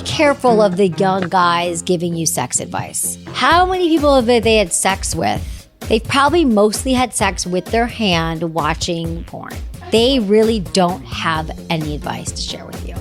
Be careful of the young guys giving you sex advice. How many people have they had sex with? They've probably mostly had sex with their hand watching porn. They really don't have any advice to share with you.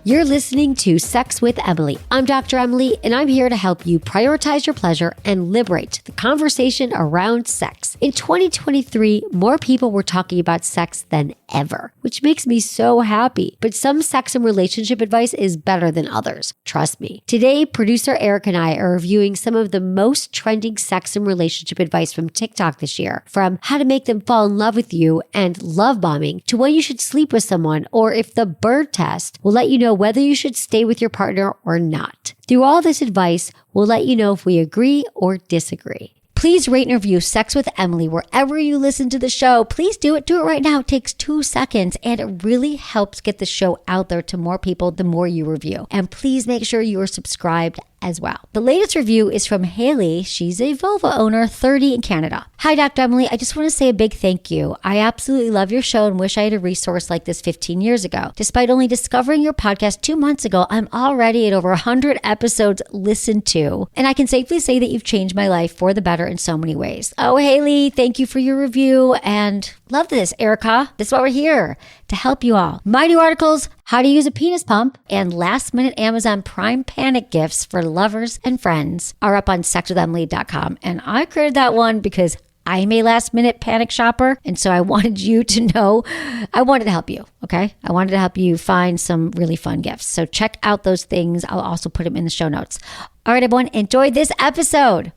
You're listening to Sex with Emily. I'm Dr. Emily, and I'm here to help you prioritize your pleasure and liberate the conversation around sex. In 2023, more people were talking about sex than ever, which makes me so happy. But some sex and relationship advice is better than others. Trust me. Today, producer Eric and I are reviewing some of the most trending sex and relationship advice from TikTok this year, from how to make them fall in love with you and love bombing to when you should sleep with someone, or if the bird test will let you know whether you should stay with your partner or not. Through all this advice, we'll let you know if we agree or disagree. Please rate and review Sex with Emily wherever you listen to the show. Please do it. Do it right now. It takes 2 seconds, and it really helps get the show out there to more people the more you review. And please make sure you are subscribed as well. The latest review is from Haley. She's a vulva owner, 30 in Canada. Hi, Dr. Emily. I just want to say a big thank you. I absolutely love your show and wish I had a resource like this 15 years ago. Despite only discovering your podcast 2 months ago, I'm already at over 100 episodes listened to, and I can safely say that you've changed my life for the better in so many ways. Oh, Haley, thank you for your review, and love this, Erica. This is why we're here, to help you all. My new articles, How to Use a Penis Pump, and last-minute Amazon Prime panic gifts for lovers and friends are up on sexwithemily.com. And I created that one because I'm a last-minute panic shopper, and so I wanted you to know, I wanted to help you, okay? I wanted to help you find some really fun gifts. So check out those things. I'll also put them in the show notes. All right, everyone, enjoy this episode.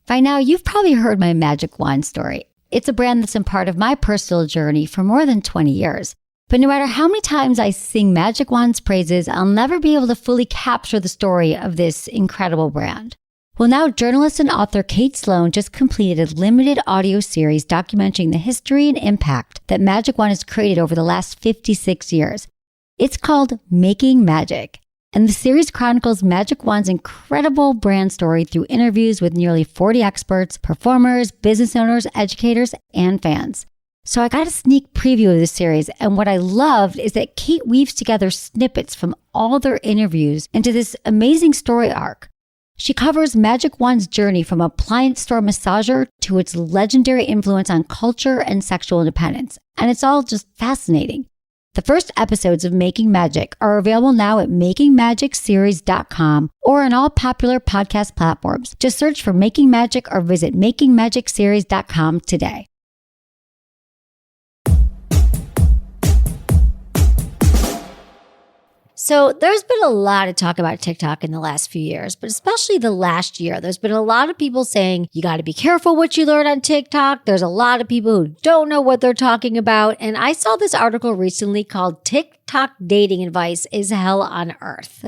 By now, you've probably heard my Magic Wand story. It's a brand that's been part of my personal journey for more than 20 years. But no matter how many times I sing Magic Wand's praises, I'll never be able to fully capture the story of this incredible brand. Well, now journalist and author Kate Sloan just completed a limited audio series documenting the history and impact that Magic Wand has created over the last 56 years. It's called Making Magic. And the series chronicles Magic Wand's incredible brand story through interviews with nearly 40 experts, performers, business owners, educators, and fans. So I got a sneak preview of this series, and what I loved is that Kate weaves together snippets from all their interviews into this amazing story arc. She covers Magic Wand's journey from appliance store massager to its legendary influence on culture and sexual independence, and it's all just fascinating. The first episodes of Making Magic are available now at makingmagicseries.com or on all popular podcast platforms. Just search for Making Magic or visit makingmagicseries.com today. So there's been a lot of talk about TikTok in the last few years, but especially the last year. There's been a lot of people saying, you got to be careful what you learn on TikTok. There's a lot of people who don't know what they're talking about. And I saw this article recently called TikTok Dating Advice is Hell on Earth.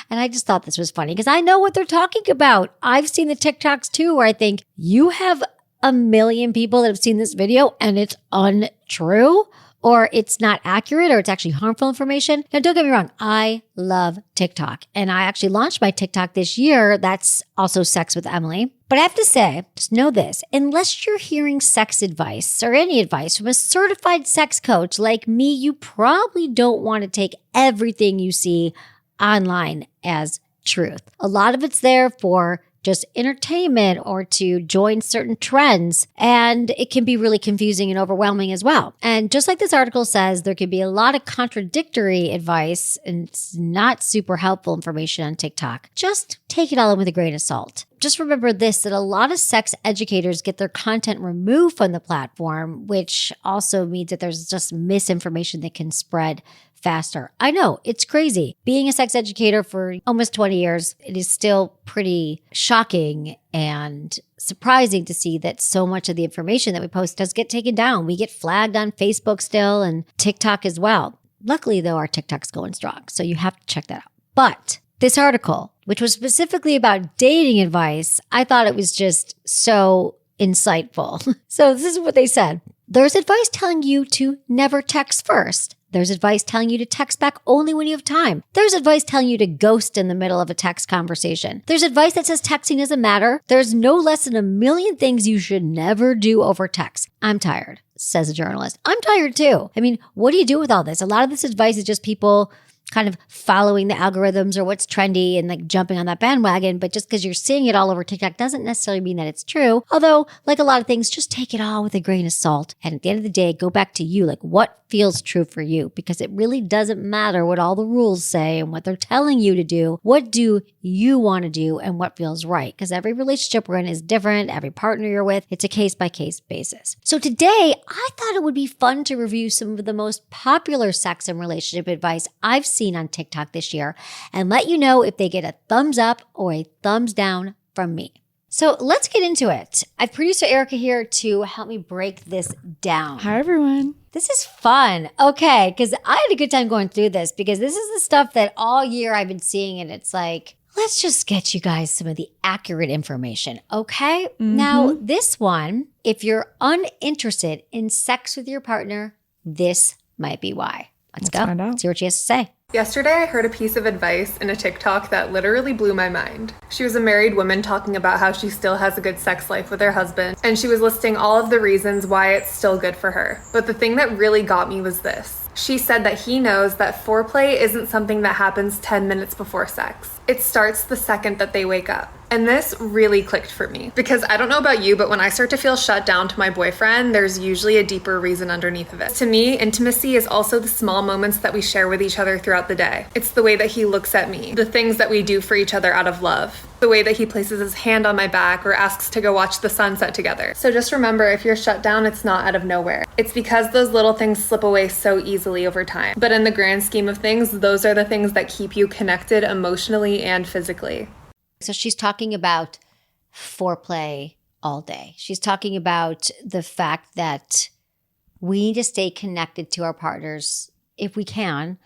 And I just thought this was funny because I know what they're talking about. I've seen the TikToks too, where I think you have 1 million people that have seen this video and it's untrue, or it's not accurate, or it's actually harmful information. Now, don't get me wrong. I love TikTok. And I actually launched my TikTok this year. That's also Sex with Emily. But I have to say, just know this, unless you're hearing sex advice or any advice from a certified sex coach like me, you probably don't want to take everything you see online as truth. A lot of it's there for just entertainment or to join certain trends. And it can be really confusing and overwhelming as well. And just like this article says, there can be a lot of contradictory advice and it's not super helpful information on TikTok. Just take it all in with a grain of salt. Just remember this, that a lot of sex educators get their content removed from the platform, which also means that there's just misinformation that can spread faster. I know, it's crazy. Being a sex educator for almost 20 years, it is still pretty shocking and surprising to see that so much of the information that we post does get taken down. We get flagged on Facebook still and TikTok as well. Luckily, though, our TikTok's going strong, so you have to check that out. But this article, which was specifically about dating advice, I thought it was just so insightful. So this is what they said. There's advice telling you to never text first. There's advice telling you to text back only when you have time. There's advice telling you to ghost in the middle of a text conversation. There's advice that says texting doesn't matter. There's no less than 1 million things you should never do over text. I'm tired. says a journalist. I'm tired too. I mean, what do you do with all this? A lot of this advice is just people kind of following the algorithms or what's trendy and like jumping on that bandwagon. But just because you're seeing it all over TikTok doesn't necessarily mean that it's true. Although, like a lot of things, just take it all with a grain of salt. And at the end of the day, go back to you, like what feels true for you, because it really doesn't matter what all the rules say and what they're telling you to do. What do you want to do and what feels right? Because every relationship we're in is different. Every partner you're with, it's a case by case basis. So today, I thought it would be fun to review some of the most popular sex and relationship advice I've seen on TikTok this year and let you know if they get a thumbs up or a thumbs down from me. So let's get into it. I have producer Erica here to help me break this down. Hi, everyone. This is fun. Okay, because I had a good time going through this because this is the stuff that all year I've been seeing and it's like, let's just get you guys some of the accurate information, okay? Now, this one, if you're uninterested in sex with your partner, this might be why. Let's go. Find out. See what she has to say. Yesterday, I heard a piece of advice in a TikTok that literally blew my mind. She was a married woman talking about how she still has a good sex life with her husband, and she was listing all of the reasons why it's still good for her. But the thing that really got me was this. She said that he knows that foreplay isn't something that happens 10 minutes before sex. It starts the second that they wake up. And this really clicked for me because I don't know about you, but when I start to feel shut down to my boyfriend, there's usually a deeper reason underneath of it. To me, intimacy is also the small moments that we share with each other throughout the day. It's the way that he looks at me, the things that we do for each other out of love, the way that he places his hand on my back or asks to go watch the sunset together. So just remember, if you're shut down, it's not out of nowhere. It's because those little things slip away so easily over time. But in the grand scheme of things, those are the things that keep you connected emotionally and physically. So she's talking about foreplay all day. She's talking about the fact that we need to stay connected to our partners if we can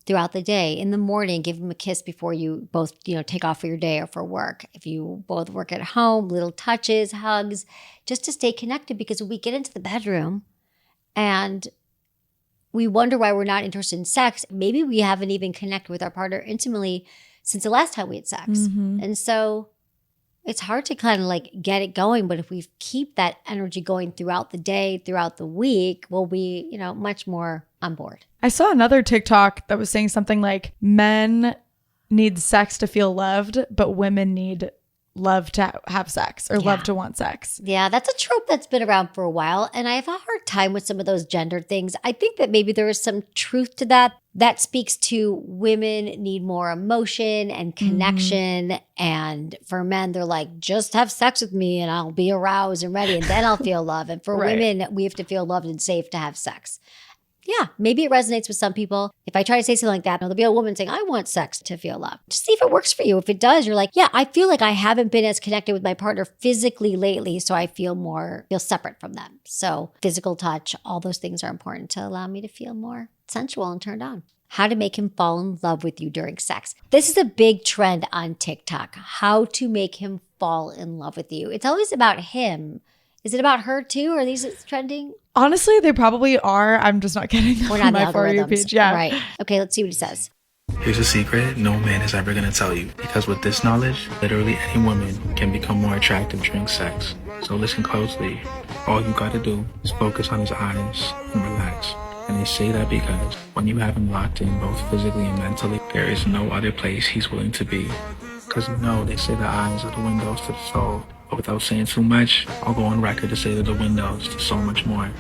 throughout the day. In the morning, give them a kiss before you both, take off for your day or for work. If you both work at home, little touches, hugs, just to stay connected, because when we get into the bedroom and we wonder why we're not interested in sex, maybe we haven't even connected with our partner intimately since the last time we had sex. And so it's hard to kind of like get it going. But if we keep that energy going throughout the day, throughout the week, we'll be, much more on board. I saw another TikTok that was saying something like men need sex to feel loved, but women need love to have sex or love to want sex. Yeah, that's a trope that's been around for a while. And I have a hard time with some of those gender things. I think that maybe there is some truth to that. That speaks to women need more emotion and connection. And for men, they're like, just have sex with me and I'll be aroused and ready and then I'll feel love. And for women, we have to feel loved and safe to have sex. Yeah, maybe it resonates with some people. If I try to say something like that, there'll be a woman saying, I want sex to feel love. Just see if it works for you. If it does, you're like, yeah, I feel like I haven't been as connected with my partner physically lately, so I feel separate from them. So physical touch, all those things are important to allow me to feel more sensual and turned on. How to make him fall in love with you during sex. This is a big trend on TikTok. How to make him fall in love with you. It's always about him. Is it about her too? Are these trending? Honestly, they probably are. I'm just not getting them We're on not my For You page. Yeah. Right. Okay, let's see what he says. Here's a secret no man is ever going to tell you, because with this knowledge, literally any woman can become more attractive during sex. So listen closely. All you got to do is focus on his eyes and relax. And they say that because when you have him locked in both physically and mentally, there is no other place he's willing to be. Because they say the eyes are the windows to the soul. But without saying too much, I'll go on record to say that the windows to so much more.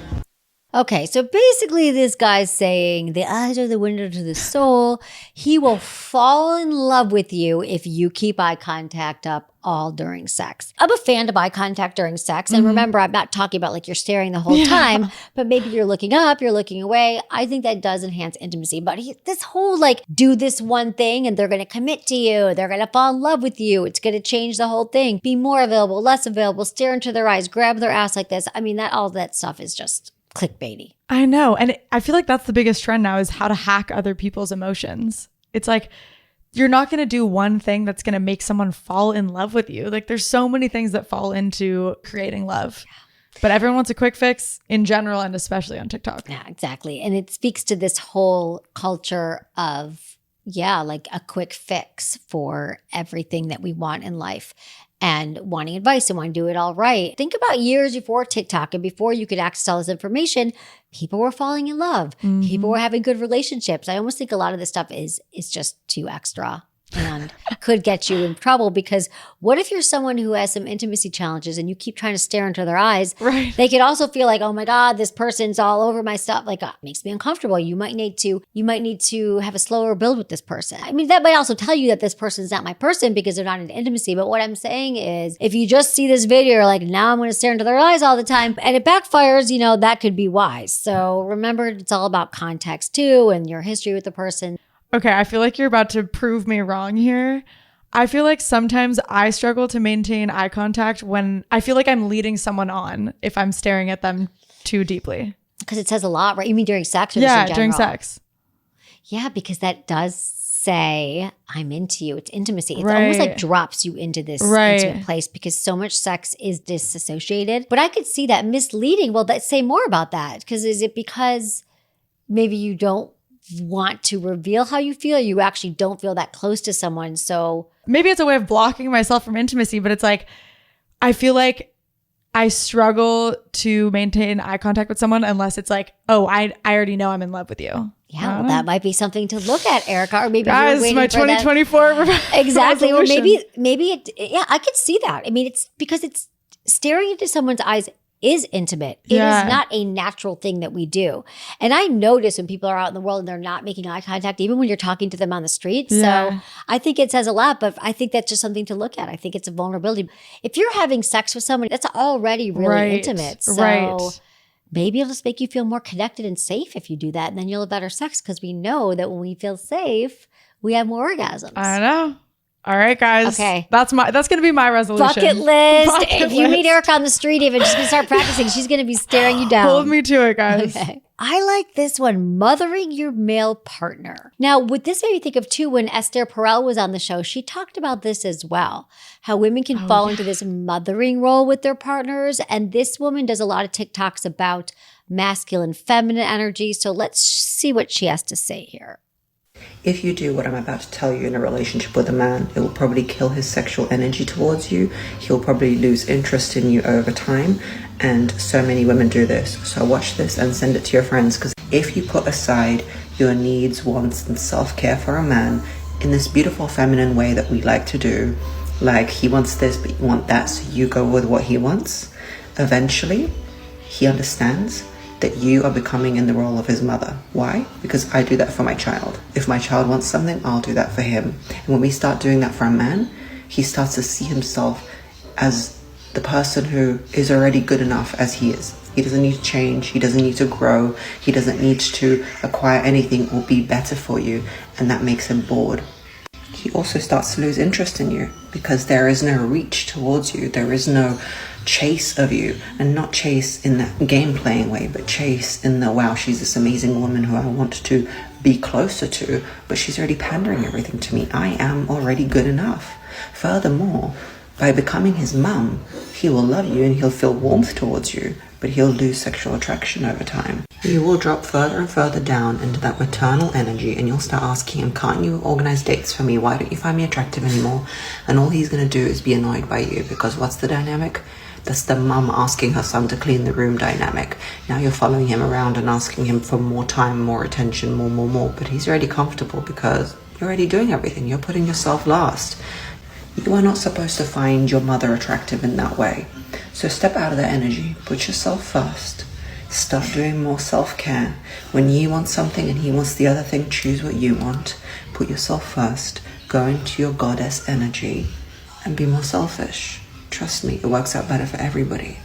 Okay, so basically this guy's saying the eyes are the window to the soul. He will fall in love with you if you keep eye contact up all during sex. I'm a fan of eye contact during sex. And remember, I'm not talking about like you're staring the whole time, but maybe you're looking up, you're looking away. I think that does enhance intimacy. But this whole like do this one thing and they're going to commit to you. They're going to fall in love with you. It's going to change the whole thing. Be more available, less available, stare into their eyes, grab their ass like this. I mean, all that stuff is just clickbaity. I know. And I feel like that's the biggest trend now is how to hack other people's emotions. It's like, you're not going to do one thing that's going to make someone fall in love with you. Like there's so many things that fall into creating love. But everyone wants a quick fix in general and especially on TikTok. Yeah, exactly. And it speaks to this whole culture of, like a quick fix for everything that we want in life. and wanting advice and wanting to do it all right. Think about years before TikTok and before you could access all this information, people were falling in love. People were having good relationships. I almost think a lot of this stuff is just too extra and could get you in trouble, because what if you're someone who has some intimacy challenges and you keep trying to stare into their eyes? Right. They could also feel like, oh my God, this person's all over my stuff. Like, makes me uncomfortable. You might need to have a slower build with this person. I mean, that might also tell you that this person's not my person because they're not in intimacy. But what I'm saying is, if you just see this video, you're like, now I'm going to stare into their eyes all the time, and it backfires, that could be wise. So remember, it's all about context too, and your history with the person. Okay, I feel like you're about to prove me wrong here. I feel like sometimes I struggle to maintain eye contact when I feel like I'm leading someone on if I'm staring at them too deeply. Because it says a lot, right? You mean during sex or just in Yeah, general? during sex. Yeah, because that does say, I'm into you. It's intimacy. It Right. almost like drops you into this intimate place because so much sex is disassociated. But I could see that misleading. Well, say more about that. Because is it because maybe you don't want to reveal how you feel? You actually don't feel that close to someone. So Maybe it's a way of blocking myself from intimacy, but it's like, I feel like I struggle to maintain eye contact with someone unless it's like, oh, I already know I'm in love with you. yeah, well, that might be something to look at, Erica. Or maybe Guys, you're waiting my for that. 2024 Exactly. Or resolution. maybe it, yeah, I could see that. I mean, it's because it's staring into someone's eyes is intimate. It Yeah. is not a natural thing that we do. And I notice when people are out in the world and they're not making eye contact, even when you're talking to them on the street. Yeah. So I think it says a lot, but I think that's just something to look at. I think it's a vulnerability. If you're having sex with someone, that's already really Right. intimate. So Right. maybe it'll just make you feel more connected and safe if you do that. And then you'll have better sex, because we know that when we feel safe, we have more orgasms. I know. All right, guys. Okay. That's gonna be my resolution. Bucket list. Bucket If you meet list. Erica on the street, even she's gonna start practicing. She's gonna be staring you down. Hold me to it, guys. Okay. I like this one, mothering your male partner. Now, what this made me think of too, when Esther Perel was on the show, she talked about this as well, how women can fall into this mothering role with their partners. And this woman does a lot of TikToks about masculine, feminine energy. So let's see what she has to say here. If you do what I'm about to tell you in a relationship with a man, it will probably kill his sexual energy towards you. He'll probably lose interest in you over time. And so many women do this. So watch this and send it to your friends. Because if you put aside your needs, wants, and self-care for a man in this beautiful feminine way that we like to do, like he wants this, but you want that, so you go with what he wants, eventually he understands that you are becoming in the role of his mother. Why? Because I do that for my child. If my child wants something, I'll do that for him. And when we start doing that for a man, he starts to see himself as the person who is already good enough as he is. He doesn't need to change. He doesn't need to grow. He doesn't need to acquire anything or be better for you. And that makes him bored. He also starts to lose interest in you because there is no reach towards you. There is no chase of you, and not chase in that game playing way, but chase in the, wow, she's this amazing woman who I want to be closer to, but she's already pandering everything to me. I am already good enough. Furthermore, by becoming his mum, he will love you and he'll feel warmth towards you, but he'll lose sexual attraction over time. You will drop further and further down into that maternal energy, and you'll start asking him, can't you organize dates for me? Why don't you find me attractive anymore? And all he's going to do is be annoyed by you, because what's the dynamic? That's the mum asking her son to clean the room dynamic. Now you're following him around and asking him for more time, more attention, more. But he's already comfortable because you're already doing everything. You're putting yourself last. You are not supposed to find your mother attractive in that way. So step out of that energy. Put yourself first. Start doing more self-care. When you want something and he wants the other thing, choose what you want. Put yourself first. Go into your goddess energy and be more selfish. Trust me, it works out better for everybody.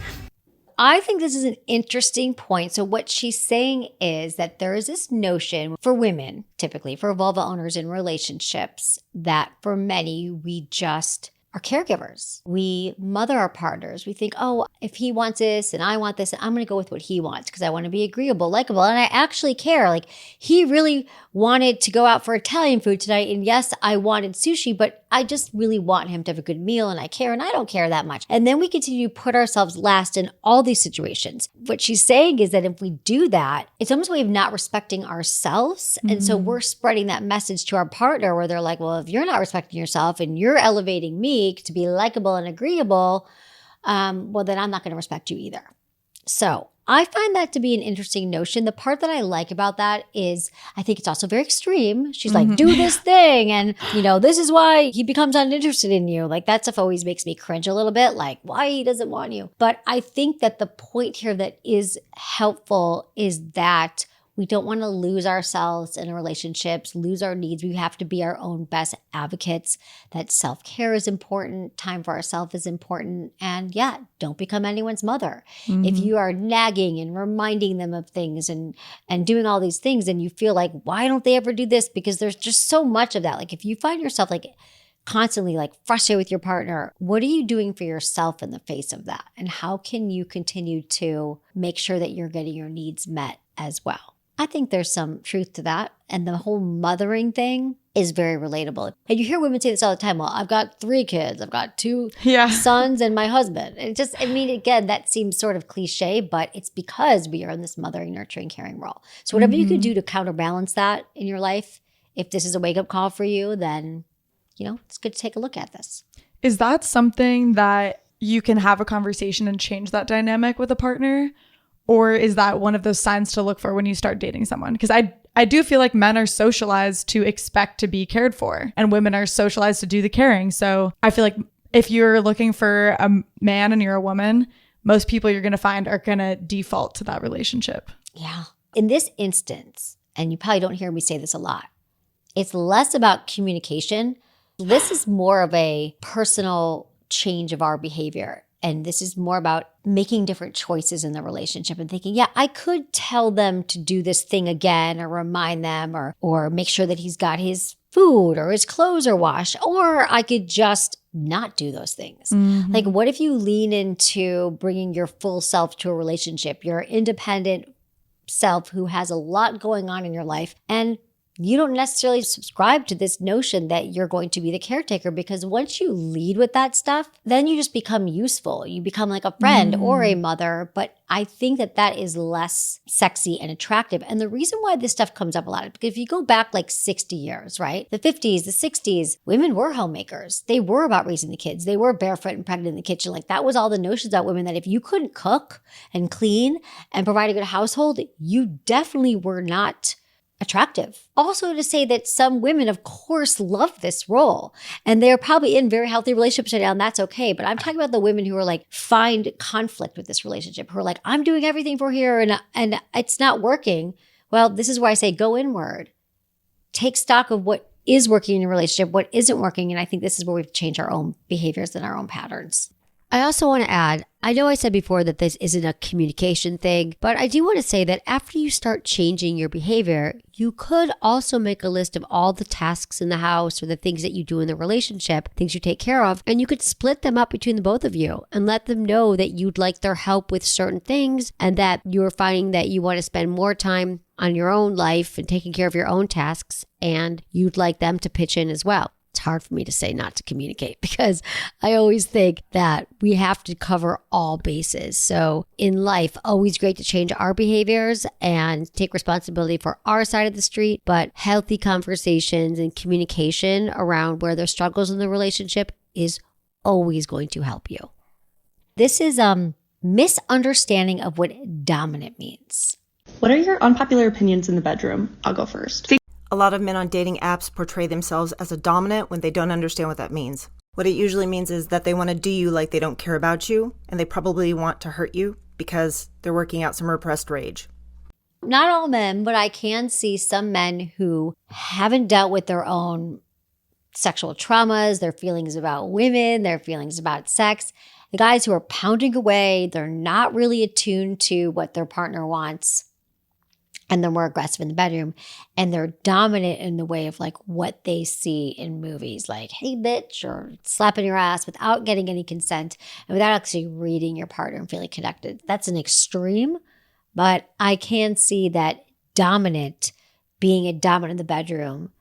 I think this is an interesting point. So what she's saying is that there is this notion for women, typically for vulva owners in relationships, that for many, we just are caregivers. We mother our partners. We think, oh, if he wants this and I want this, I'm going to go with what he wants because I want to be agreeable, likable, and I actually care. Like, he really wanted to go out for Italian food tonight, and yes, I wanted sushi, but I just really want him to have a good meal and I care and I don't care that much. And then we continue to put ourselves last in all these situations. What she's saying is that if we do that, it's almost a way of not respecting ourselves. And so we're spreading that message to our partner where they're like, well, if you're not respecting yourself and you're elevating me to be likable and agreeable, well, then I'm not going to respect you either. So I find that to be an interesting notion. The part that I like about that is I think it's also very extreme. She's like, do this thing. And, this is why he becomes uninterested in you. Like that stuff always makes me cringe a little bit, like why he doesn't want you. But I think that the point here that is helpful is that we don't want to lose ourselves in relationships, lose our needs. We have to be our own best advocates, that self-care is important, time for ourselves is important. And yeah, don't become anyone's mother. If you are nagging and reminding them of things and doing all these things and you feel like, why don't they ever do this? Because there's just so much of that. Like if you find yourself like constantly like frustrated with your partner, what are you doing for yourself in the face of that? And how can you continue to make sure that you're getting your needs met as well? I think there's some truth to that. And the whole mothering thing is very relatable. And you hear women say this all the time. Well, I've got 3 kids. I've got 2 sons and my husband. And again, that seems sort of cliche, but it's because we are in this mothering, nurturing, caring role. So whatever you can do to counterbalance that in your life, if this is a wake-up call for you, then, it's good to take a look at this. Is that something that you can have a conversation and change that dynamic with a partner? Or is that one of those signs to look for when you start dating someone? Because I do feel like men are socialized to expect to be cared for and women are socialized to do the caring. So I feel like if you're looking for a man and you're a woman, most people you're going to find are going to default to that relationship. Yeah. In this instance, and you probably don't hear me say this a lot, it's less about communication. This is more of a personal change of our behavior. And this is more about making different choices in the relationship and thinking, yeah, I could tell them to do this thing again or remind them or make sure that he's got his food or his clothes are washed, or I could just not do those things. Like, what if you lean into bringing your full self to a relationship, your independent self who has a lot going on in your life, and you don't necessarily subscribe to this notion that you're going to be the caretaker, because once you lead with that stuff, then you just become useful. You become like a friend or a mother. But I think that is less sexy and attractive. And the reason why this stuff comes up a lot is because if you go back like 60 years, right? The 50s, the 60s, women were homemakers. They were about raising the kids. They were barefoot and pregnant in the kitchen. Like that was all the notions about women, that if you couldn't cook and clean and provide a good household, you definitely were not attractive. Also to say that some women, of course, love this role and they're probably in very healthy relationships right now, and that's okay. But I'm talking about the women who are like, find conflict with this relationship, who are like, I'm doing everything for here and it's not working. Well, this is where I say go inward. Take stock of what is working in your relationship, what isn't working. And I think this is where we have to change our own behaviors and our own patterns. I also want to add, I know I said before that this isn't a communication thing, but I do want to say that after you start changing your behavior, you could also make a list of all the tasks in the house or the things that you do in the relationship, things you take care of, and you could split them up between the both of you and let them know that you'd like their help with certain things and that you're finding that you want to spend more time on your own life and taking care of your own tasks, and you'd like them to pitch in as well. It's hard for me to say not to communicate because I always think that we have to cover all bases. So in life, always great to change our behaviors and take responsibility for our side of the street, but healthy conversations and communication around where there's struggles in the relationship is always going to help you. This is misunderstanding of what dominant means. What are your unpopular opinions in the bedroom? I'll go first. A lot of men on dating apps portray themselves as a dominant when they don't understand what that means. What it usually means is that they want to do you like they don't care about you, and they probably want to hurt you because they're working out some repressed rage. Not all men, but I can see some men who haven't dealt with their own sexual traumas, their feelings about women, their feelings about sex. The guys who are pounding away, they're not really attuned to what their partner wants. And they're more aggressive in the bedroom, and they're dominant in the way of like what they see in movies, like, hey, bitch, or slapping your ass without getting any consent and without actually reading your partner and feeling connected. That's an extreme, but I can see that being a dominant in the bedroom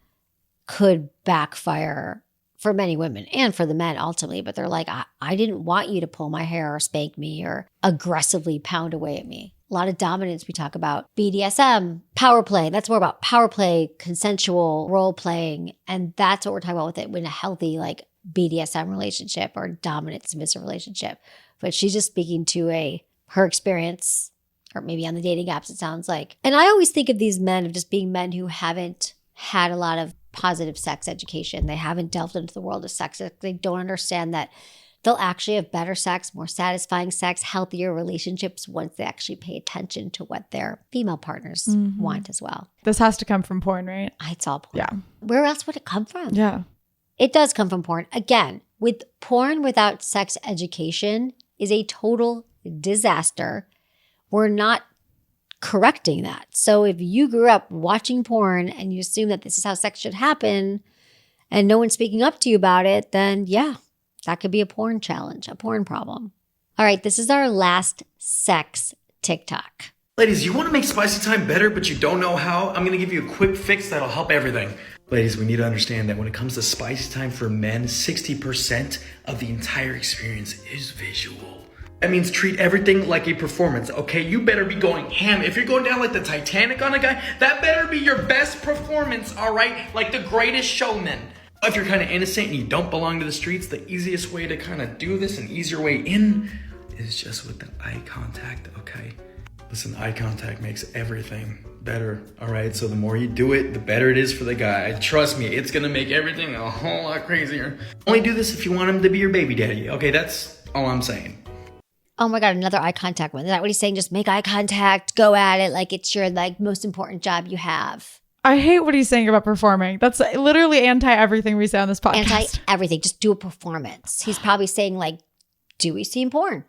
could backfire for many women and for the men ultimately, but they're like, I didn't want you to pull my hair or spank me or aggressively pound away at me. A lot of dominance we talk about. BDSM, power play. That's more about power play, consensual role playing. And that's what we're talking about with it in a healthy like BDSM relationship or dominant submissive relationship. But she's just speaking to her experience, or maybe on the dating apps, it sounds like. And I always think of these men of just being men who haven't had a lot of positive sex education. They haven't delved into the world of sex. They don't understand that they'll actually have better sex, more satisfying sex, healthier relationships once they actually pay attention to what their female partners want as well. This has to come from porn, right? It's all porn. Yeah. Where else would it come from? Yeah. It does come from porn. Again, with porn without sex education is a total disaster. We're not correcting that. So if you grew up watching porn and you assume that this is how sex should happen and no one's speaking up to you about it, then yeah, that could be a porn challenge, a porn problem. All right, this is our last sex TikTok. Ladies, you want to make spicy time better, but you don't know how? I'm going to give you a quick fix that'll help everything. Ladies, we need to understand that when it comes to spicy time for men, 60% of the entire experience is visual. That means treat everything like a performance, okay? You better be going ham. If you're going down like the Titanic on a guy, that better be your best performance, all right? Like the greatest showman. If you're kind of innocent and you don't belong to the streets, the easiest way to kind of do this, an easier way in, is just with the eye contact, okay? Listen, eye contact makes everything better, all right? So the more you do it, the better it is for the guy. Trust me, it's gonna make everything a whole lot crazier. Only do this if you want him to be your baby daddy, okay? That's all I'm saying. Oh my God, another eye contact one. Is that what he's saying? Just make eye contact, go at it like it's your like most important job you have. I hate what he's saying about performing. That's literally anti everything we say on this podcast. Anti everything. Just do a performance. He's probably saying like, do we see in porn?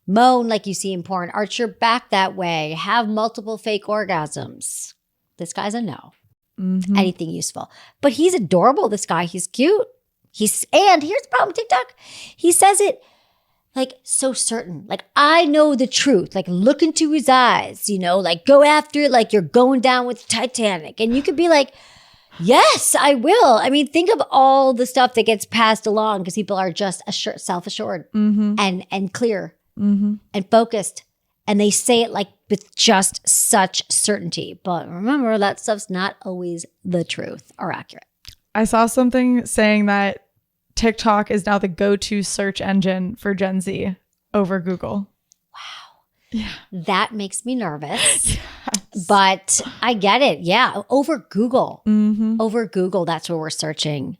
Moan like you see in porn. Arch your back that way. Have multiple fake orgasms. This guy's a no. Anything useful. But he's adorable, this guy. He's cute. And here's the problem with TikTok. He says it like so certain. Like, I know the truth. Like, look into his eyes, like go after it like you're going down with the Titanic. And you could be like, yes, I will. I mean, think of all the stuff that gets passed along because people are just self-assured and clear and focused. And they say it like with just such certainty. But remember, that stuff's not always the truth or accurate. I saw something saying that TikTok is now the go-to search engine for Gen Z over Google. Wow. Yeah. That makes me nervous. Yes. But I get it. Yeah. Over Google. Over Google, that's where we're searching.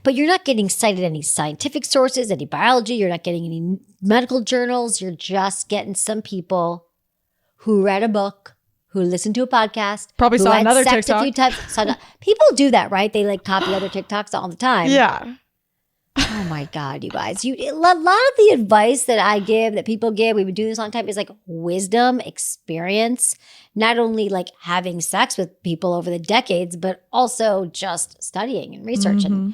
But you're not getting cited any scientific sources, any biology. You're not getting any medical journals. You're just getting some people who read a book, who listened to a podcast, probably saw another sex TikTok a few times. People do that, right? They like copy other TikToks all the time. Yeah. Oh my God, you guys. A lot of the advice that I give, that people give, we've been doing this a long time, is like wisdom, experience, not only like having sex with people over the decades, but also just studying and researching.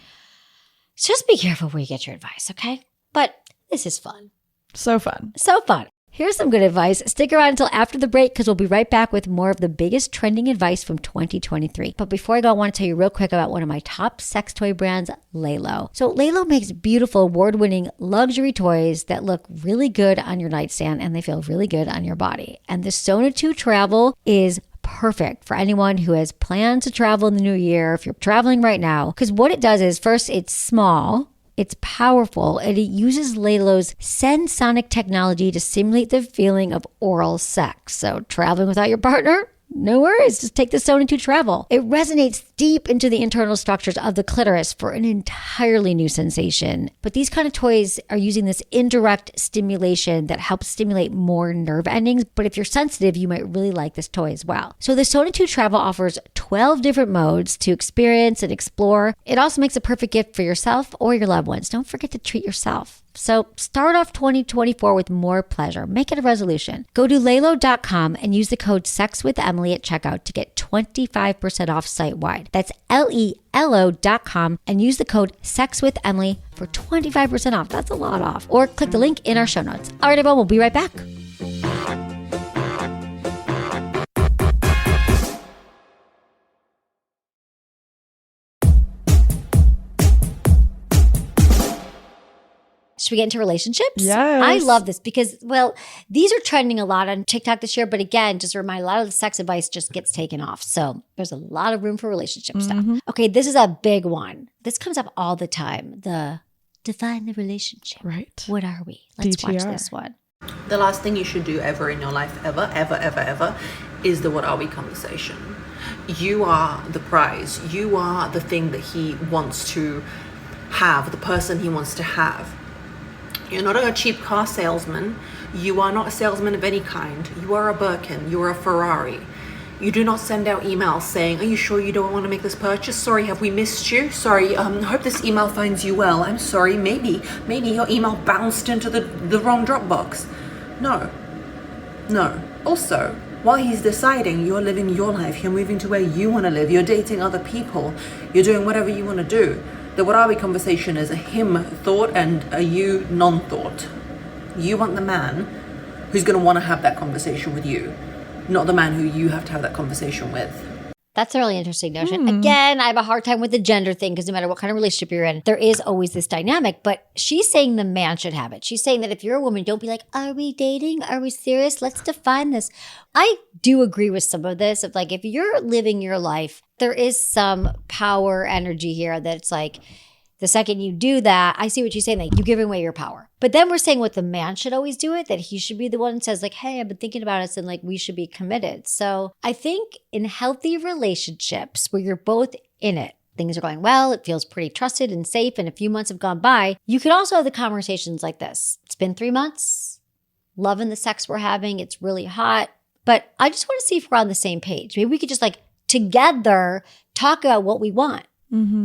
Just be careful where you get your advice, okay? But this is fun. So fun. So fun. Here's some good advice. Stick around until after the break because we'll be right back with more of the biggest trending advice from 2023. But before I go, I want to tell you real quick about one of my top sex toy brands, Lalo. So Lalo makes beautiful, award-winning luxury toys that look really good on your nightstand and they feel really good on your body. And the Sona 2 Travel is perfect for anyone who has planned to travel in the new year, if you're traveling right now. Because what it does is, first, it's small. It's powerful, and it uses Lalo's Sensonic technology to simulate the feeling of oral sex. So traveling without your partner? No worries, just take the Sona 2 Travel. It resonates deep into the internal structures of the clitoris for an entirely new sensation. But these kind of toys are using this indirect stimulation that helps stimulate more nerve endings. But if you're sensitive, you might really like this toy as well. So the Sona 2 Travel offers 12 different modes to experience and explore. It also makes a perfect gift for yourself or your loved ones. Don't forget to treat yourself. So start off 2024 with more pleasure. Make it a resolution. Go to Lalo.com and use the code SEXWITHEMILY at checkout to get 25% off site-wide. That's Lelo.com and use the code SEXWITHEMILY for 25% off. That's a lot off. Or click the link in our show notes. All right, everyone, we'll be right back. Should we get into relationships? Yes. I love this because, well, these are trending a lot on TikTok this year. But again, just a reminder, a lot of the sex advice just gets taken off. So there's a lot of room for relationship stuff. Okay, this is a big one. This comes up all the time. The define the relationship. Right. What are we? Let's watch DTR. this one. The last thing you should do ever in your life, ever, is the what are we conversation. You are the prize. You are the thing that he wants to have, the person he wants to have. You're not a cheap car salesman. You are not a salesman of any kind. You are a Birkin. You are a Ferrari. You do not send out emails saying, are you sure you don't want to make this purchase? Sorry, have we missed you? Sorry, hope this email finds you well. I'm sorry, maybe your email bounced into the wrong Dropbox. No. Also, while he's deciding, you're living your life, you're moving to where you want to live, you're dating other people, you're doing whatever you want to do. The what are we conversation is a him thought and a you non-thought. You want the man who's going to want to have that conversation with you, not the man who you have to have that conversation with. That's a really interesting notion. Again, I have a hard time with the gender thing because no matter what kind of relationship you're in, there is always this dynamic. But she's saying the man should have it. She's saying that if you're a woman, don't be like, are we dating? Are we serious? Let's define this. I do agree with some of this. Of like, if you're living your life, there is some power energy here that's like, the second you do that, I see what you're saying, like you're giving away your power. But then we're saying what the man should always do it, that he should be the one that says like, hey, I've been thinking about us and like we should be committed. So I think in healthy relationships where you're both in it, things are going well, it feels pretty trusted and safe, and a few months have gone by, you can also have the conversations like this. It's been 3 months, loving the sex we're having, it's really hot, but I just want to see if we're on the same page. Maybe we could just like together talk about what we want.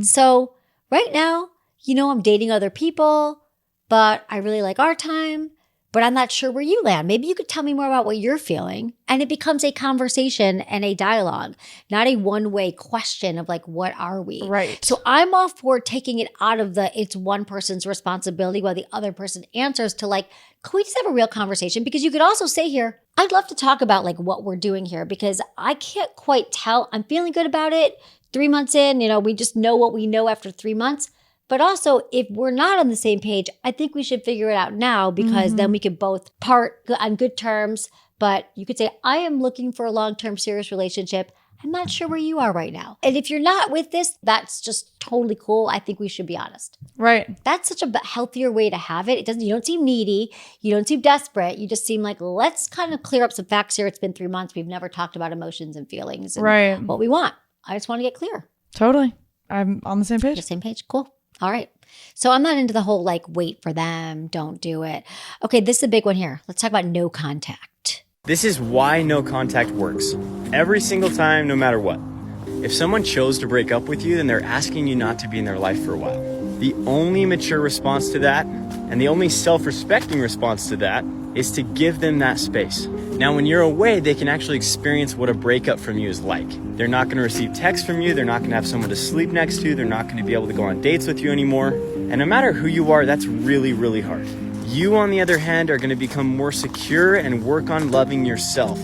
So right now, I'm dating other people, but I really like our time, but I'm not sure where you land. Maybe you could tell me more about what you're feeling. And it becomes a conversation and a dialogue, not a one-way question of like, what are we? Right. So I'm all for taking it out of it's one person's responsibility while the other person answers to like, can we just have a real conversation? Because you could also say here, I'd love to talk about like what we're doing here because I can't quite tell. I'm feeling good about it. 3 months in, we just know what we know after 3 months. But also, if we're not on the same page, I think we should figure it out now because then we could both part on good terms. But you could say, I am looking for a long-term serious relationship. I'm not sure where you are right now. And if you're not with this, that's just totally cool. I think we should be honest. Right. That's such a healthier way to have it. You don't seem needy. You don't seem desperate. You just seem like, let's kind of clear up some facts here. It's been 3 months. We've never talked about emotions and feelings and what we want. I just want to get clear. Totally. I'm on the same page. The same page. Cool. All right. So I'm not into the whole like, wait for them, don't do it. Okay, this is a big one here. Let's talk about no contact. This is why no contact works. Every single time, no matter what. If someone chose to break up with you, then they're asking you not to be in their life for a while. The only mature response to that, and the only self-respecting response to that, is to give them that space. Now, when you're away, they can actually experience what a breakup from you is like. They're not going to receive texts from you. They're not going to have someone to sleep next to. They're not going to be able to go on dates with you anymore. And no matter who you are, that's really, really hard. You, on the other hand, are going to become more secure and work on loving yourself.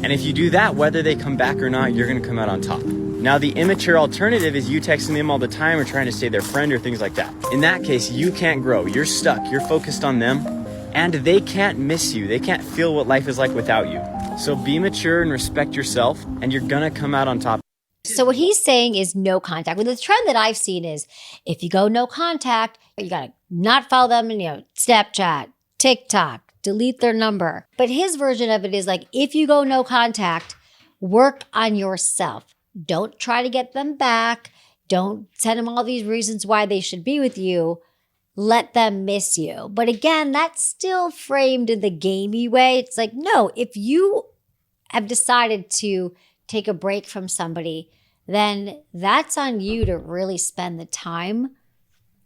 And if you do that, whether they come back or not, you're going to come out on top. Now, the immature alternative is you texting them all the time or trying to stay their friend or things like that. In that case, you can't grow. You're stuck. You're focused on them. And they can't miss you. They can't feel what life is like without you. So be mature and respect yourself, and you're gonna come out on top. So what he's saying is no contact. Well, the trend that I've seen is if you go no contact, you gotta not follow them in, Snapchat, TikTok, delete their number. But his version of it is like, if you go no contact, work on yourself. Don't try to get them back. Don't send them all these reasons why they should be with you. Let them miss you. But again, that's still framed in the gamey way. It's like, no, if you have decided to take a break from somebody, then that's on you to really spend the time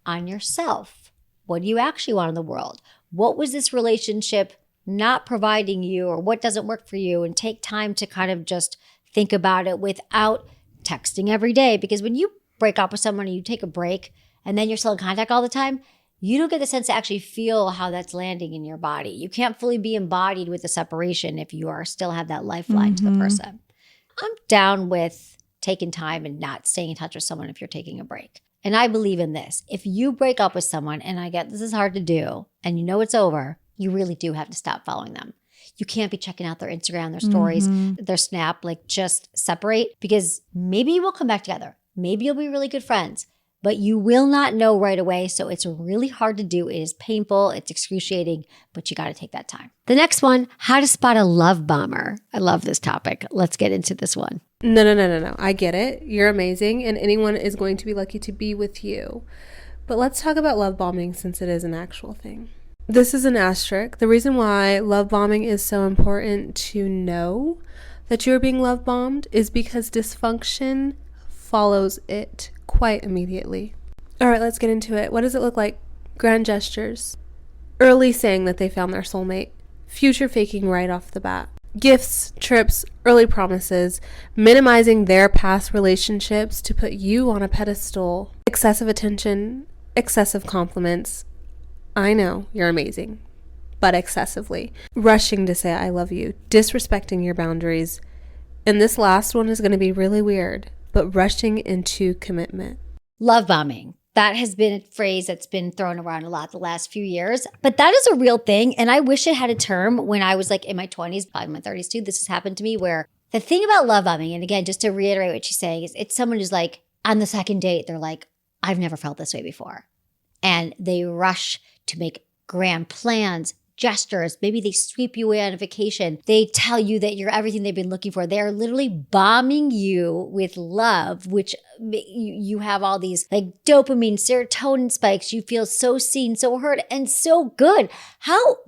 on yourself. What do you actually want in the world? What was this relationship not providing you, or what doesn't work for you? And take time to kind of just think about it without texting every day. Because when you break up with someone and you take a break and then you're still in contact all the time, you don't get the sense to actually feel how that's landing in your body. You can't fully be embodied with the separation if you still have that lifeline to the person. I'm down with taking time and not staying in touch with someone if you're taking a break. And I believe in this. If you break up with someone, and I get this is hard to do, and you know it's over, you really do have to stop following them. You can't be checking out their Instagram, their stories, their Snap, like just separate, because maybe you will come back together. Maybe you'll be really good friends, but you will not know right away. So it's really hard to do. It is painful. It's excruciating, but you got to take that time. The next one, how to spot a love bomber. I love this topic. Let's get into this one. No. I get it. You're amazing, and anyone is going to be lucky to be with you. But let's talk about love bombing, since it is an actual thing. This is an asterisk. The reason why love bombing is so important to know that you're being love bombed is because dysfunction follows it quite immediately. All right, let's get into it. What does it look like? Grand gestures. Early saying that they found their soulmate. Future faking right off the bat. Gifts, trips, early promises. Minimizing their past relationships to put you on a pedestal. Excessive attention. Excessive compliments. I know you're amazing, but excessively. Rushing to say I love you. Disrespecting your boundaries. And this last one is going to be really weird, but rushing into commitment. Love bombing. That has been a phrase that's been thrown around a lot the last few years, but that is a real thing. And I wish it had a term when I was like in my 20s, probably my 30s too. This has happened to me, where the thing about love bombing, and again, just to reiterate what she's saying, is it's someone who's like on the second date, they're like, I've never felt this way before. And they rush to make grand plans, gestures. Maybe they sweep you away on a vacation. They tell you that you're everything they've been looking for. They're literally bombing you with love, which you have all these like dopamine, serotonin spikes. You feel so seen, so heard, and so good.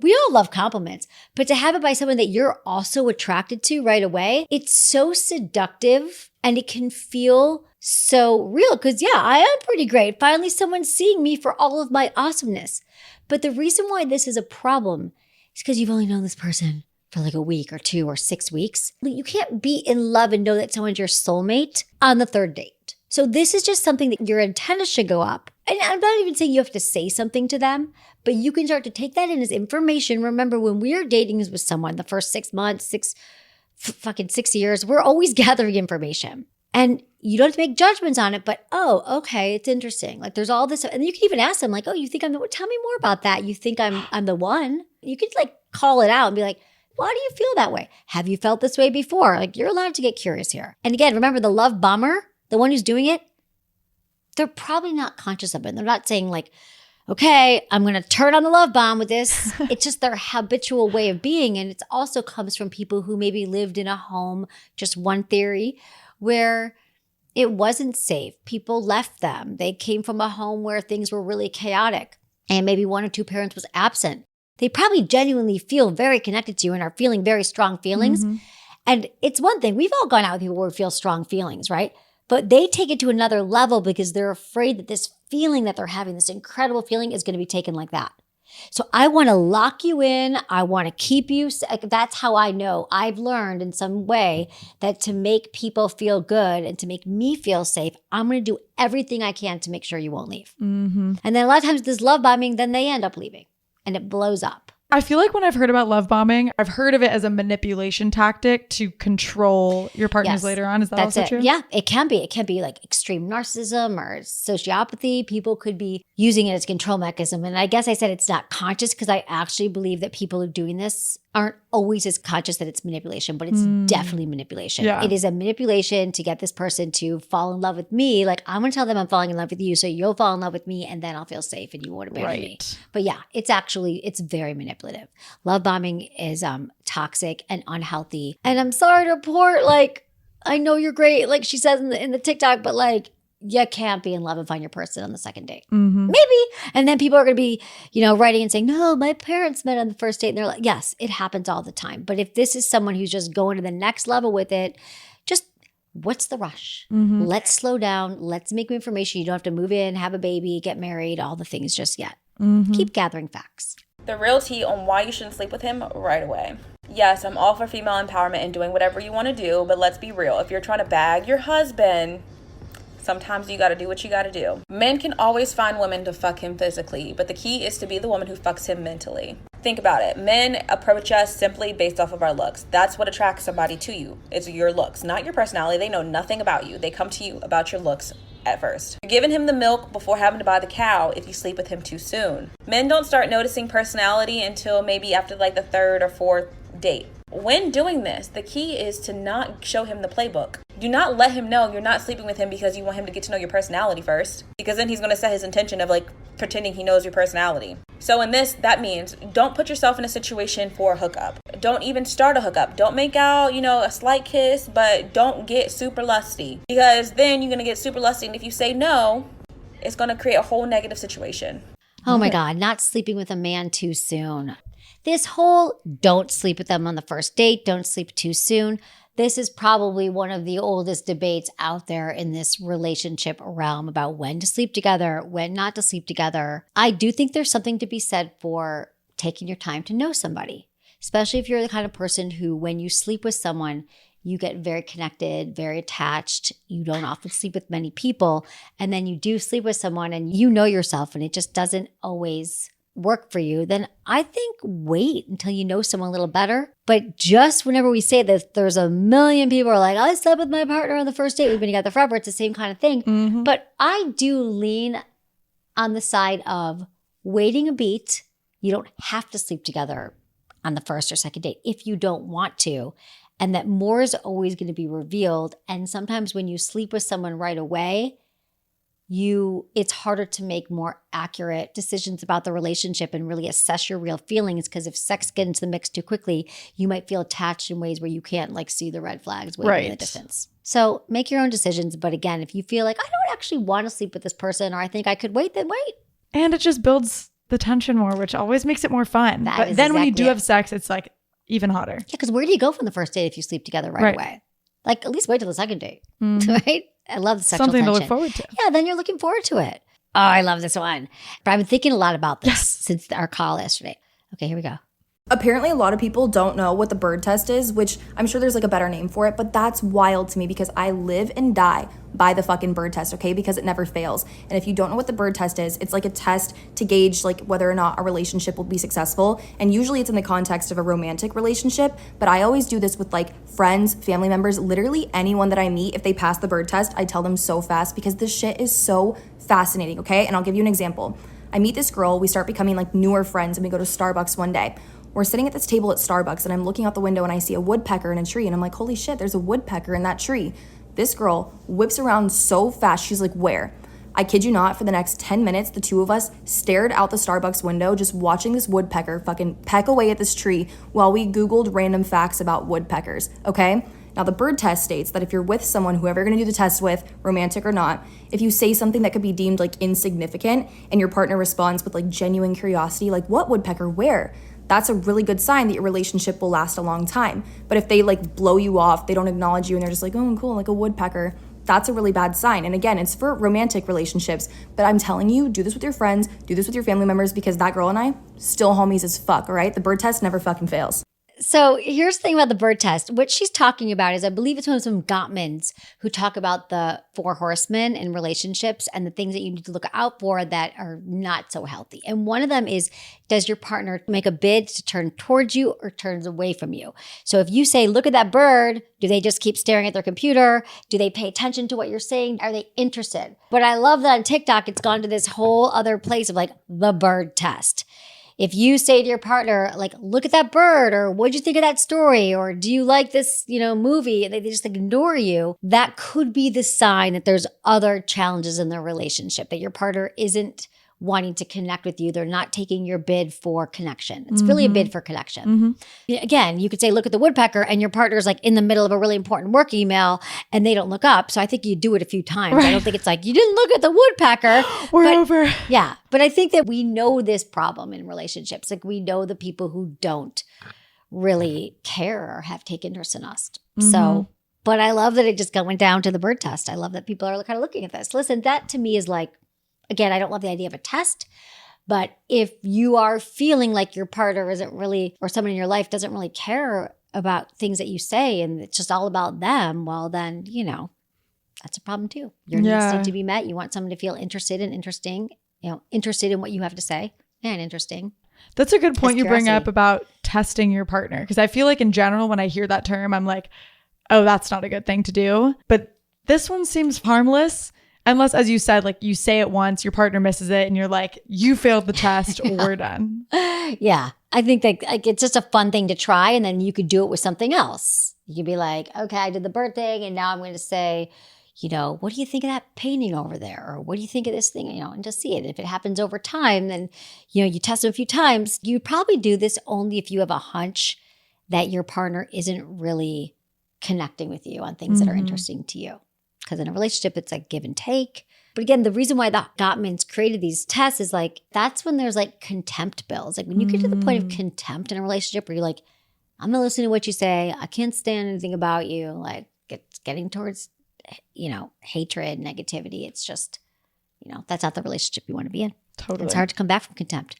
We all love compliments, but to have it by someone that you're also attracted to right away, it's so seductive, and it can feel so real, because yeah, I am pretty great. Finally, someone's seeing me for all of my awesomeness. But the reason why this is a problem is because you've only known this person for like a week or 2 or 6 weeks. You can't be in love and know that someone's your soulmate on the third date. So this is just something that your antennas should go up. And I'm not even saying you have to say something to them, but you can start to take that in as information. Remember, when we are dating with someone, the first 6 months, 6 years, we're always gathering information. And you don't have to make judgments on it, but, oh, okay, it's interesting. Like there's all this, and you can even ask them like, oh, you think I'm the one? Tell me more about that. You think I'm the one? You could like call it out and be like, why do you feel that way? Have you felt this way before? Like you're allowed to get curious here. And again, remember the love bomber, the one who's doing it, they're probably not conscious of it. They're not saying like, okay, I'm going to turn on the love bomb with this. It's just their habitual way of being. And it also comes from people who maybe lived in a home, just one theory, where it wasn't safe. People left them. They came from a home where things were really chaotic and maybe 1 or 2 parents was absent. They probably genuinely feel very connected to you and are feeling very strong feelings. Mm-hmm. And it's one thing, we've all gone out with people where we feel strong feelings, right? But they take it to another level because they're afraid that this feeling that they're having, this incredible feeling, is going to be taken like that. So I want to lock you in. I want to keep you. That's how I know. I've learned in some way that to make people feel good and to make me feel safe, I'm going to do everything I can to make sure you won't leave. Mm-hmm. And then a lot of times this love bombing, then they end up leaving and it blows up. I feel like when I've heard about love bombing, I've heard of it as a manipulation tactic to control your partners later on. Is that also true? Yeah, it can be. It can be like extreme narcissism or sociopathy. People could be using it as a control mechanism. And I guess I said it's not conscious because I actually believe that people who are doing this aren't always as conscious that it's manipulation, but it's definitely manipulation. Yeah. It is a manipulation to get this person to fall in love with me. Like, I'm going to tell them I'm falling in love with you, so you'll fall in love with me, and then I'll feel safe and you won't abandon me. But yeah, it's very manipulative. Love bombing is toxic and unhealthy. And I'm sorry to report, like, I know you're great, like she says in the TikTok, but like, you can't be in love and find your person on the second date. Mm-hmm. Maybe. And then people are going to be, writing and saying, no, my parents met on the first date. And they're like, yes, it happens all the time. But if this is someone who's just going to the next level with it, just what's the rush? Mm-hmm. Let's slow down. Let's make information. You don't have to move in, have a baby, get married, all the things just yet. Mm-hmm. Keep gathering facts. The real tea on why you shouldn't sleep with him right away. Yes, I'm all for female empowerment and doing whatever you want to do, but let's be real. If you're trying to bag your husband, sometimes you gotta do what you gotta do. Men can always find women to fuck him physically, but the key is to be the woman who fucks him mentally. Think about it. Men approach us simply based off of our looks. That's what attracts somebody to you. It's your looks, not your personality. They know nothing about you. They come to you about your looks at first. You're giving him the milk before having to buy the cow if you sleep with him too soon. Men don't start noticing personality until maybe after like the third or fourth date. When doing this, the key is to not show him the playbook. Do not let him know you're not sleeping with him because you want him to get to know your personality first, because then he's going to set his intention of like pretending he knows your personality. So in this, that means don't put yourself in a situation for a hookup. Don't even start a hookup. Don't make out, a slight kiss, but don't get super lusty, because then you're going to get super lusty. And if you say no, it's going to create a whole negative situation. Oh my God, not sleeping with a man too soon. This whole don't sleep with them on the first date, don't sleep too soon. This is probably one of the oldest debates out there in this relationship realm about when to sleep together, when not to sleep together. I do think there's something to be said for taking your time to know somebody, especially if you're the kind of person who, when you sleep with someone, you get very connected, very attached. You don't often sleep with many people. And then you do sleep with someone and you know yourself and it just doesn't always work for you, then I think wait until you know someone a little better. But just whenever we say this, there's a million people who are like, I slept with my partner on the first date. We've been together forever. It's the same kind of thing. Mm-hmm. But I do lean on the side of waiting a beat. You don't have to sleep together on the first or second date if you don't want to. And that more is always going to be revealed. And sometimes when you sleep with someone right away, it's harder to make more accurate decisions about the relationship and really assess your real feelings, because if sex gets into the mix too quickly, you might feel attached in ways where you can't like see the red flags waving in the distance. So make your own decisions. But again, if you feel like I don't actually want to sleep with this person or I think I could wait, then wait. And it just builds the tension more, which always makes it more fun. But then when you do have sex, it's like even hotter. Yeah, because where do you go from the first date if you sleep together right away? Like at least wait till the second date, right? I love the sexual Something tension. to look forward to. Yeah, then you're looking forward to it. Oh, I love this one. But I've been thinking a lot about this since our call yesterday. Okay, here we go. Apparently, a lot of people don't know what the bird test is, which I'm sure there's like a better name for it, but that's wild to me because I live and die by the fucking bird test, okay? Because it never fails. And if you don't know what the bird test is, it's like a test to gauge like whether or not a relationship will be successful. And usually it's in the context of a romantic relationship, but I always do this with like friends, family members, literally anyone that I meet. If they pass the bird test, I tell them so fast because this shit is so fascinating, okay? And I'll give you an example. I meet this girl, we start becoming like newer friends, and we go to Starbucks one day. We're sitting at this table at Starbucks and I'm looking out the window and I see a woodpecker in a tree and I'm like, holy shit, there's a woodpecker in that tree. This girl whips around so fast. She's like, where? I kid you not, for the next 10 minutes, the two of us stared out the Starbucks window just watching this woodpecker fucking peck away at this tree while we Googled random facts about woodpeckers, okay? Now the bird test states that if you're with someone, whoever you're gonna do the test with, romantic or not, if you say something that could be deemed like insignificant and your partner responds with like genuine curiosity, like what woodpecker, where? That's a really good sign that your relationship will last a long time. But if they like blow you off, they don't acknowledge you and they're just like, oh, cool, like a woodpecker, that's a really bad sign. And again, it's for romantic relationships. But I'm telling you, do this with your friends, do this with your family members, because that girl and I, still homies as fuck, all right? The bird test never fucking fails. So here's the thing about the bird test. What she's talking about is, I believe it's one of some Gottmans who talk about the 4 horsemen in relationships and the things that you need to look out for that are not so healthy. And one of them is, does your partner make a bid to turn towards you or turns away from you? So if you say, look at that bird, do they just keep staring at their computer? Do they pay attention to what you're saying? Are they interested? But I love that on TikTok, it's gone to this whole other place of like the bird test. If you say to your partner, like, look at that bird, or what'd you think of that story? Or do you like this, movie? And they just ignore you. That could be the sign that there's other challenges in their relationship, that your partner isn't wanting to connect with you. They're not taking your bid for connection. It's really a bid for connection. Again, you could say, look at the woodpecker, and your partner's like in the middle of a really important work email and they don't look up. So I think you do it a few times. Right. I don't think it's like, you didn't look at the woodpecker. We're over. Yeah. But I think that we know this problem in relationships. Like we know the people who don't really care or have take interest in us. So, but I love that it just went down to the bird test. I love that people are kind of looking at this. Listen, that to me is like, again, I don't love the idea of a test, but if you are feeling like your partner isn't really, or someone in your life doesn't really care about things that you say and it's just all about them, well then, that's a problem too. Your needs need to be met. You want someone to feel interested and interesting, interested in what you have to say and interesting. That's a good point you bring up about testing your partner. Because I feel like in general, when I hear that term, I'm like, oh, that's not a good thing to do. But this one seems harmless. Unless, as you said, like you say it once, your partner misses it and you're like, you failed the test, we're done. Yeah. I think that like it's just a fun thing to try, and then you could do it with something else. You could be like, okay, I did the bird thing, and now I'm going to say, you know, what do you think of that painting over there? Or what do you think of this thing? You know, and just see it. If it happens over time, then, you know, you test it a few times. You probably do this only if you have a hunch that your partner isn't really connecting with you on things that are interesting to you. Because in a relationship, it's like give and take. But again, the reason why the Gottmans created these tests is like, that's when there's like contempt bills. Like when you get to the point of contempt in a relationship where you're like, I'm not listening to what you say. I can't stand anything about you. Like it's getting towards, you know, hatred, negativity. It's just, you know, that's not the relationship you want to be in. Totally. It's hard to come back from contempt.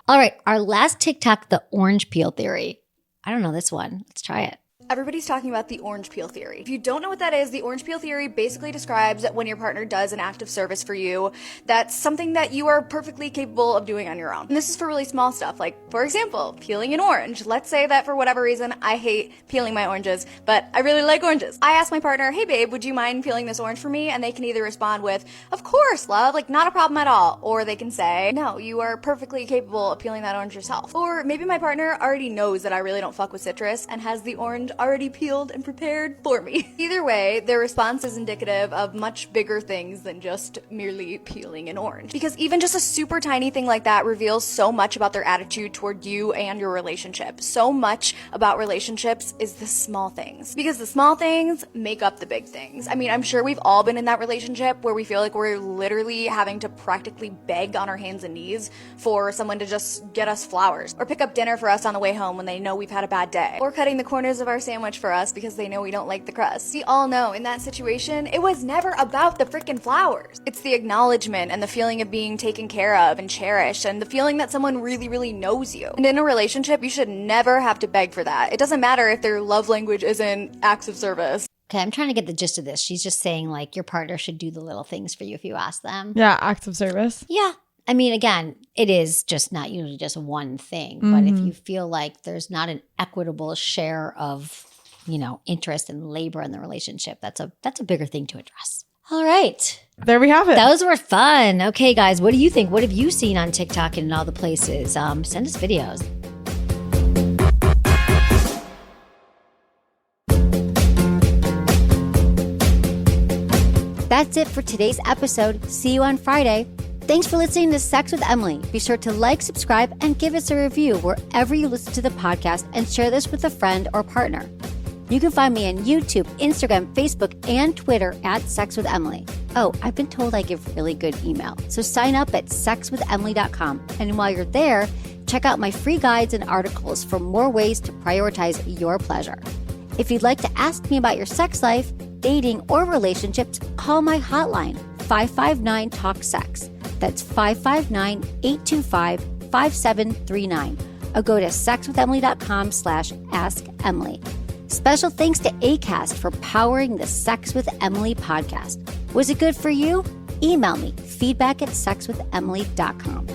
All right. Our last TikTok, the orange peel theory. I don't know this one. Let's try it. Everybody's talking about the orange peel theory. If you don't know what that is, the orange peel theory basically describes that when your partner does an act of service for you, that's something that you are perfectly capable of doing on your own. And this is for really small stuff, like, for example, peeling an orange. Let's say that for whatever reason, I hate peeling my oranges, but I really like oranges. I ask my partner, hey babe, would you mind peeling this orange for me? And they can either respond with, of course, love, like not a problem at all. Or they can say, no, you are perfectly capable of peeling that orange yourself. Or maybe my partner already knows that I really don't fuck with citrus and has the orange already peeled and prepared for me. Either way, their response is indicative of much bigger things than just merely peeling an orange. Because even just a super tiny thing like that reveals so much about their attitude toward you and your relationship. So much about relationships is the small things. Because the small things make up the big things. I mean, I'm sure we've all been in that relationship where we feel like we're literally having to practically beg on our hands and knees for someone to just get us flowers. Or pick up dinner for us on the way home when they know we've had a bad day. Or cutting the corners of our sandwich for us because they know we don't like the crust. We all know in that situation, it was never about the freaking flowers. It's the acknowledgement and the feeling of being taken care of and cherished and the feeling that someone really, really knows you. And in a relationship, you should never have to beg for that. It doesn't matter if their love language isn't acts of service. Okay, I'm trying to get the gist of this. She's just saying like your partner should do the little things for you if you ask them. Yeah, acts of service. Yeah. I mean, again, it is just not usually just one thing. But if you feel like there's not an equitable share of, you know, interest and labor in the relationship, that's a bigger thing to address. All right. There we have it. Those were fun. Okay, guys, what do you think? What have you seen on TikTok and in all the places? Send us videos. That's it for today's episode. See you on Friday. Thanks for listening to Sex with Emily. Be sure to like, subscribe, and give us a review wherever you listen to the podcast, and share this with a friend or partner. You can find me on YouTube, Instagram, Facebook, and Twitter at Sex with Emily. Oh, I've been told I give really good email. So sign up at sexwithemily.com. And while you're there, check out my free guides and articles for more ways to prioritize your pleasure. If you'd like to ask me about your sex life, dating, or relationships, call my hotline, 559-TALK-SEX. That's 559-825-5739. Or go to sexwithemily.com/askemily. Special thanks to Acast for powering the Sex with Emily podcast. Was it good for you? Email me, feedback@sexwithemily.com.